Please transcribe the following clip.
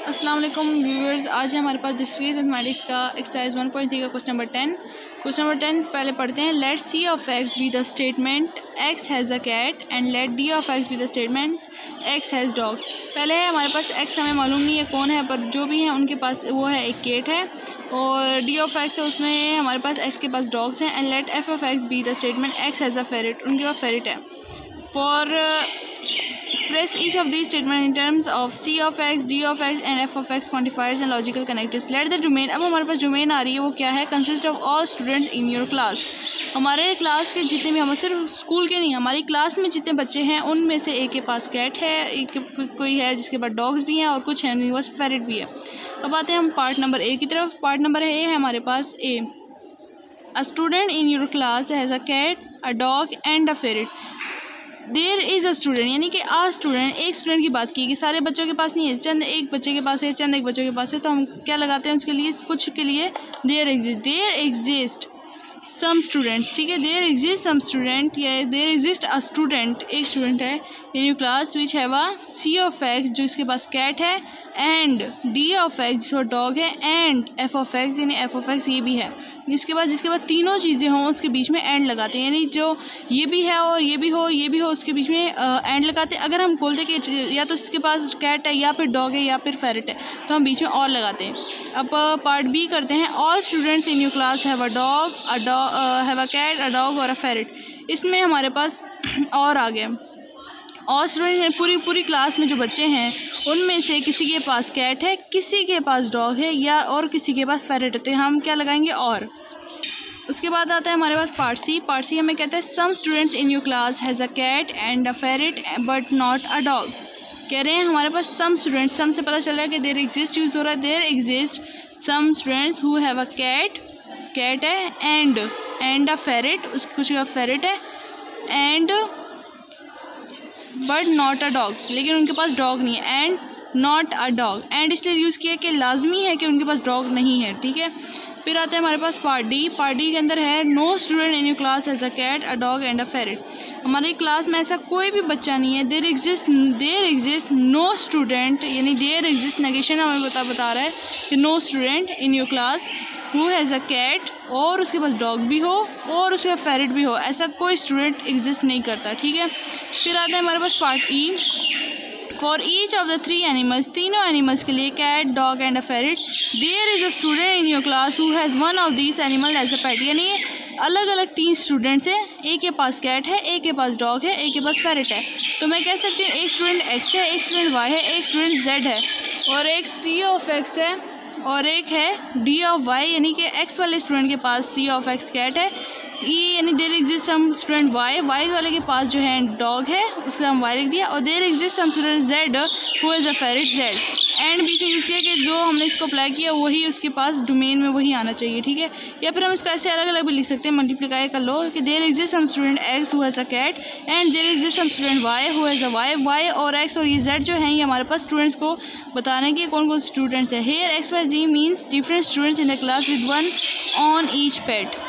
अस्सलाम वालेकुम व्यूअर्स, आज है हमारे पास डिस्क्रीट मैथमेटिक्स का एक्सरसाइज 1.3 का क्वेश्चन नंबर 10। क्वेश्चन नंबर 10 पहले पढ़ते हैं। Let C of X be the statement X has a cat and let D of X be the statement X has dogs. पहले है हमारे पास एक्स, हमें मालूम नहीं है कौन है, पर जो भी है उनके पास वो है एक कैट है, और डी ऑफ एक्स है उसमें हमारे पास एक्स के पास डॉग्स हैं। And let F of X be the statement X has a ferret, उनके पास फेरिट है। For express each of these statements in terms of c of x, d of x and f of x quantifiers and logical connectives. Let the domain, अब हमारे पास domain आ रही है, वो क्या है? consist of all students in your class. हमारे class के जितने भी, हम सिर्फ स्कूल के नहीं, हमारी क्लास में जितने बच्चे हैं उनमें से एक के पास कैट है, एक कोई है जिसके पास डॉग्स भी हैं और कुछ हैं यूनिवर्स फेरिट भी है। अब आते हैं हम पार्ट नंबर ए की तरफ। पार्ट नंबर ए है हमारे पास A. A student in your class has a cat, a dog and a ferret. There is a student, यानी कि आ स्टूडेंट, एक स्टूडेंट की बात की कि सारे बच्चों के पास नहीं है, चंद एक बच्चे के पास है, चंद एक बच्चों के पास है, तो हम क्या लगाते हैं उसके लिए, कुछ के लिए देयर एग्जिस्ट सम स्टूडेंट्स। ठीक है, देयर एग्जिस्ट सम स्टूडेंट या देयर एग्जिस्ट अ स्टूडेंट, एक स्टूडेंट है in your class which have a C of X, जो इसके पास कैट है, एंड डी ऑफ एक्स जो डॉग है, एंड एफ ऑफ एक्स यानी एफ ऑफ एक्स ये भी है। जिसके बाद तीनों चीज़ें हों उसके बीच में एंड लगाते हैं, यानी जो ये भी है और ये भी हो उसके बीच में एंड लगाते हैं। अगर हम बोलते कि या तो इसके पास कैट है या फिर डॉग है या फिर फेरिट है, तो हम बीच में और लगाते हैं। अब पार्ट बी करते हैं। All students in your class have a cat, a dog और अ फेरिट। इसमें हमारे पास और आ गया, और स्टूडेंट पूरी क्लास में जो बच्चे हैं उनमें से किसी के पास कैट है, किसी के पास डॉग है या और किसी के पास फेरिट है, तो हम क्या लगाएंगे और। उसके बाद आता है हमारे पास पार्ट सी। पार्ट सी हमें कहता है some students in your class has a cat and a ferret but not a dog. कह रहे हैं हमारे पास सम स्टूडेंट्स, सम से पता चल रहा है कि देयर एग्जिस्ट यूज़ हो रहा है, there exist some students who have a cat है एंड अ फेरिट, कुछ का फेरिट है, and but not a dog, लेकिन उनके पास डॉग नहीं है, and not a dog. And इसलिए यूज़ किया कि लाजमी है कि उनके पास डॉग नहीं है। ठीक है, फिर आता है हमारे पास पार्ट डी। पार्ट डी के अंदर है no student in your class has a cat, a dog and a ferret. हमारी क्लास में ऐसा कोई भी बच्चा नहीं है। देयर एग्जिस्ट नो स्टूडेंट, यानी देयर एग्जिस्ट नेगेशन हमें बता रहा है कि no student in your class who has a cat, और उसके पास डॉग भी हो और उसके पास फेरिट भी हो, ऐसा कोई स्टूडेंट एग्जिस्ट नहीं करता। ठीक है, फिर आता है हमारे पास part E. For each of the three animals, तीनों एनिमल्स के लिए cat, dog and a ferret, there is a student in your class who has one of this animal as a pet. यानी अलग अलग 3 स्टूडेंट्स हैं, एक के पास कैट है, एक के पास डॉग है, एक के पास फेरिट है। तो मैं कह सकती हूँ एक स्टूडेंट एक्स है, एक स्टूडेंट वाई है, एक स्टूडेंट जेड है, और एक सी ऑफ एक्स है और एक है डी ऑफ वाई, यानी कि एक्स वाले स्टूडेंट के पास सी ऑफ एक्स कैट है, ई यानी there exist some student Y वाले के पास जो है डॉग है, उसका हम वाई लिख दिया, और there exist some student Z who is a ferret Z. And बीच में यूज़ किया कि जो हमने इसको अप्लाई किया वही उसके पास डोमेन में वही आना चाहिए। ठीक है, या फिर हम इसको ऐसे अलग अलग भी लिख सकते हैं, मल्टीप्लाई कर लो कि there exist some student X who has a cat and there exist some student Y who has a Y और एक्स और ये जेड जो हैं ये हमारे पास स्टूडेंट्स को बताने के कौन कौन स्टूडेंट्स हैं। Here X Y Z means different students in the class with one on each pet.